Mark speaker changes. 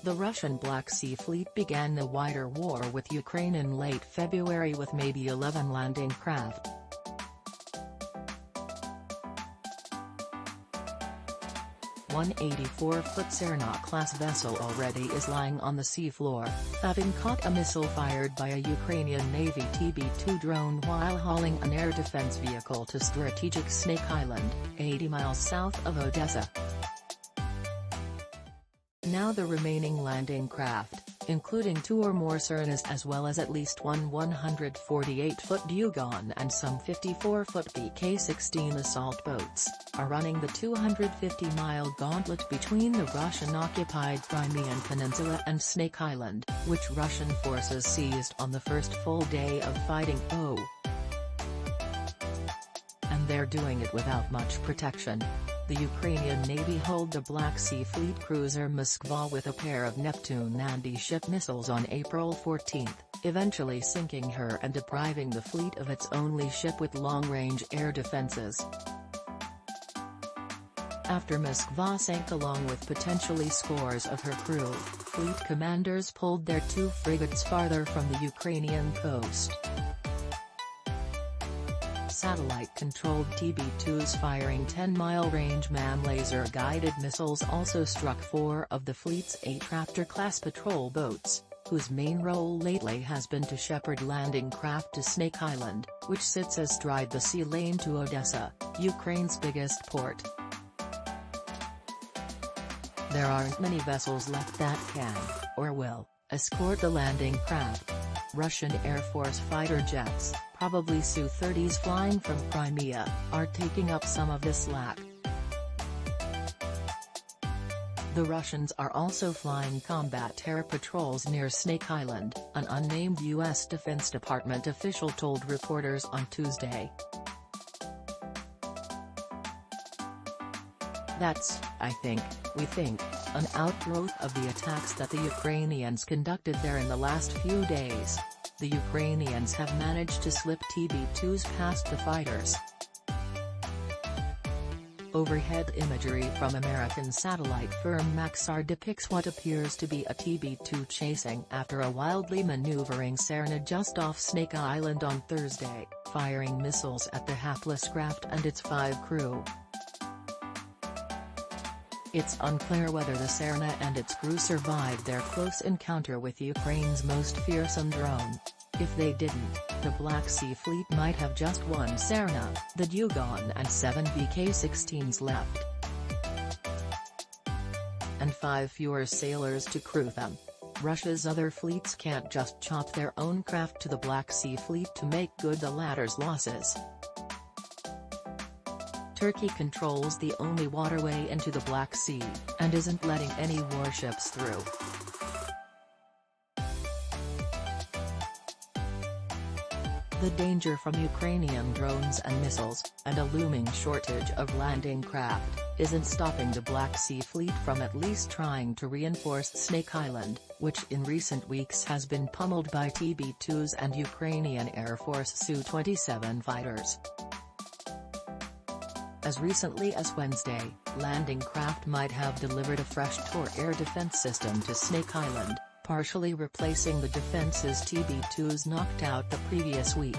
Speaker 1: The Russian Black Sea Fleet began the wider war with Ukraine in late February with maybe 11 landing craft. One 84-foot Serna-class vessel already is lying on the seafloor, having caught a missile fired by a Ukrainian Navy TB-2 drone while hauling an air defense vehicle to strategic Snake Island, 80 miles south of Odesa. Now the remaining landing craft, including 2 or more Sernas as well as at least one 148-foot Dyugon and some 54-foot BK-16 assault boats, are running the 250-mile gauntlet between the Russian-occupied Crimean Peninsula and Snake Island, which Russian forces seized on the first full day of fighting. And they're doing it without much protection. The Ukrainian Navy hulled the Black Sea Fleet cruiser Moskva with a pair of Neptune anti-ship missiles on April 14, eventually sinking her and depriving the fleet of its only ship with long-range air defenses. After Moskva sank along with potentially scores of her crew, fleet commanders pulled their 2 frigates farther from the Ukrainian coast. Satellite-controlled TB-2s firing 10-mile range man laser-guided missiles also struck 4 of the fleet's 8 Raptor-class patrol boats, whose main role lately has been to shepherd landing craft to Snake Island, which sits astride the sea lane to Odesa, Ukraine's biggest port. There aren't many vessels left that can, or will, escort the landing craft. Russian Air Force fighter jets, probably Su-30s flying from Crimea, are taking up some of the slack. The Russians are also flying combat air patrols near Snake Island, an unnamed U.S. Defense Department official told reporters on Tuesday. That's, we think, an outgrowth of the attacks that the Ukrainians conducted there in the last few days. The Ukrainians have managed to slip TB-2s past the fighters. Overhead imagery from American satellite firm Maxar depicts what appears to be a TB-2 chasing after a wildly maneuvering Serna just off Snake Island on Thursday, firing missiles at the hapless craft and its 5 crew. It's unclear whether the Serna and its crew survived their close encounter with Ukraine's most fearsome drone. If they didn't, the Black Sea Fleet might have just 1 Serna, the Dyugon and 7 BK-16s left. And 5 fewer sailors to crew them. Russia's other fleets can't just chop their own craft to the Black Sea Fleet to make good the latter's losses. Turkey controls the only waterway into the Black Sea, and isn't letting any warships through. The danger from Ukrainian drones and missiles, and a looming shortage of landing craft, isn't stopping the Black Sea Fleet from at least trying to reinforce Snake Island, which in recent weeks has been pummeled by TB-2s and Ukrainian Air Force Su-27 fighters. As recently as Wednesday, landing craft might have delivered a fresh Tor air defense system to Snake Island, partially replacing the defenses TB-2s knocked out the previous week.